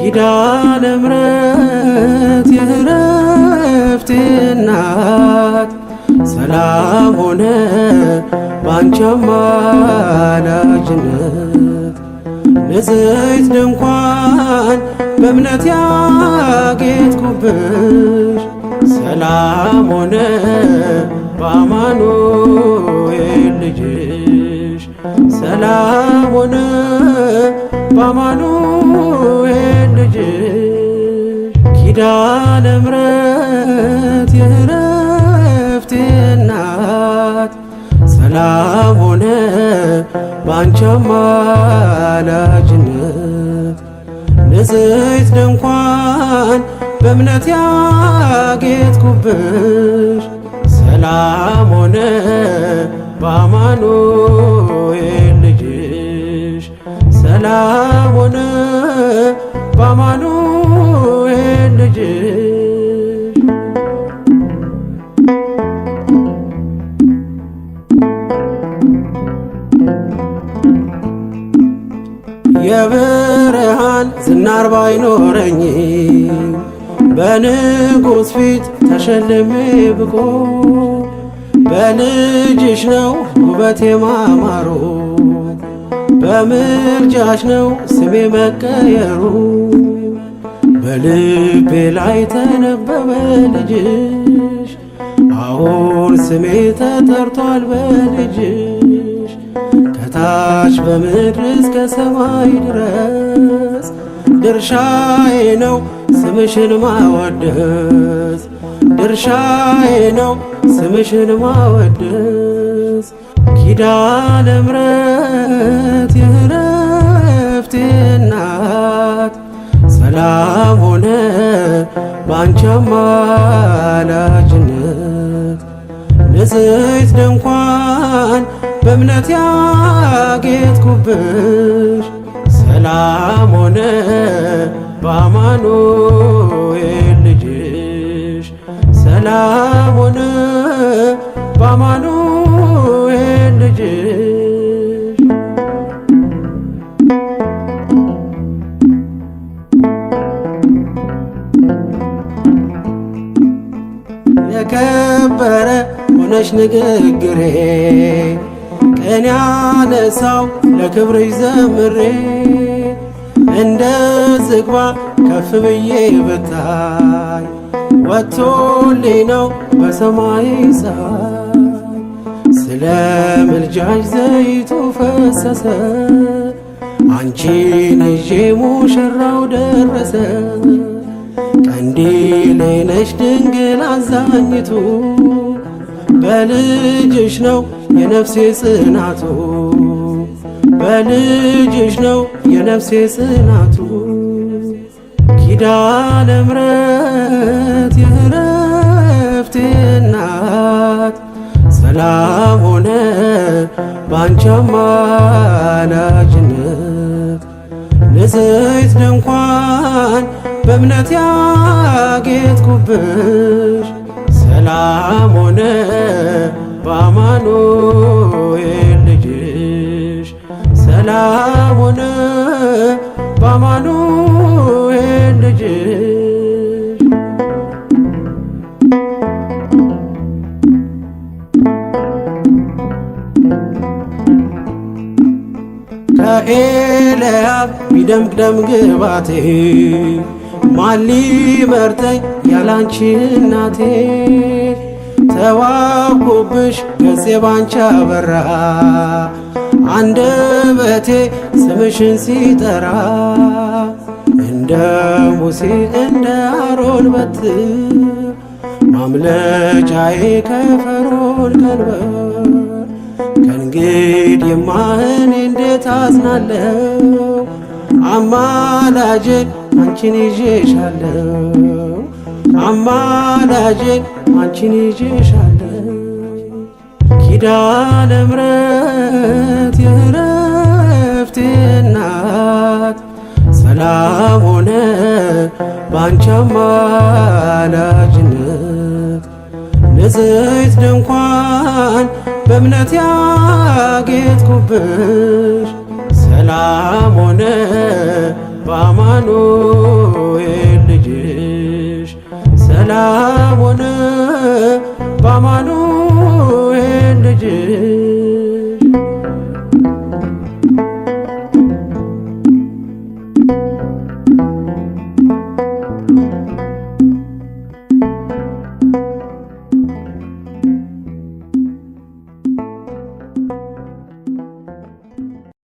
ኪዳነ ምሕረት የዕረፍቴ እናት ሰላም ሆነ ባንቺ አማላጅነት። ንጽሕት ድንኳን በእምነት ያጌጥኩብሽ ሰላም ሆነ በአማኑኤል ልጅሽ ሰላም ሆነ በአማኑኤል ልጅሽ። ኪዳነ ምሕረት የዕረፍቴ እናት ሰላም ሆነ ባንቺ አማላጅነት። ንጽሕት ድንኳን በእምነት ያጌጥኩብሽ ሰላም ሆነ በአማኑኤል ልጅሽ ሰላም ሆነ በአማኑኤል ልጅሽ። የብርሃን ዝናር ባይኖረኝ በንጉሥ ፊት ተሸልሜ ብቆ በልጅሽ ነው ውበቴ ማማሩ በምልጃሽ ነው ስሜ መቀየሩ። በልቤ ላይ ተነበበ ልጅሽ አሁን ስሜ ተጠርቷል በልጅሽ። ከታች በምድር እስከ ሰማይ ድረስ ድርሻዬ ነው ስምሽን ማወደስ ድርሻዬ ነው ስምሽን ማወደስ። ኪዳነ ምሕረት የዕረፍቴ እናት ሰላም ሆነ ባንቺ አማላጅነት። ንጽሕት ድንኳን በእምነት ያጌጥኩብሽ ሰላም ሆነ በአማኑኤል ልጅሽ ሰላም ሆነ በአማኑኤል ልጅሽ። የከበረ ሆነሽ ንግግሬ ቀን ያነሳው ለክብርሽ ዘምሬ እንደ ዝግባ ከፍ ብዬ ብታይ ወጥቶልኝ ነው በሰማይ ፀሐይ። ስለ ምልጃሽ ዘይቱ ፈሰሰ አንቺን ይዤ ሙሽራው ደረሰ። ቀንዲሌ ነሽ ድንግል አዛኝቱ በልጅሽ ነው የነፍሴ ጽናቱ በልጅሽ ነው የነፍሴ ጽናቱ። ኪዳነ ምሕረት የዕረፍቴ እናት ሰላም ሆነ ባንቺ አማላጅነት። ንጽሕት ድንኳን በእምነት ያጌጥኩብሽ ሰላም ሆነ በአማኑኤል ልጅሽ ሰላም ሆነ በአማኑኤል ልጅሽ። ከኤልያብ ቢደምቅ ደም ግባቴ ማን ሊመርጠኝ ያላንቺ እናቴ። ተዋብኩብሽ ገጼ ባንቺ አበራ አንደበቴ ስምሽን ሲጠራ። እንደ ሙሴ እንደ አሮን በትር ማምለጫዬ ከፈርዖን ቀንበር። ከእንግዲህማ እኔ እንዴት አዝናለሁ አማላጄን አንቺን ይዤሻለሁ አማላጄን አንቺን ይዤሻለሁ። ኪዳነ ምሕረት የዕረፍቴ እናት ሰላም ሆነ ባንቺ አማላጅነት። ንጽሕት ድንኳን በእምነት ያጌጥኩብሽ ሰላም ሆነ በአማኑኤል ልጅሽ ሰላም ሆነ በአማኑኤል ልጅሽ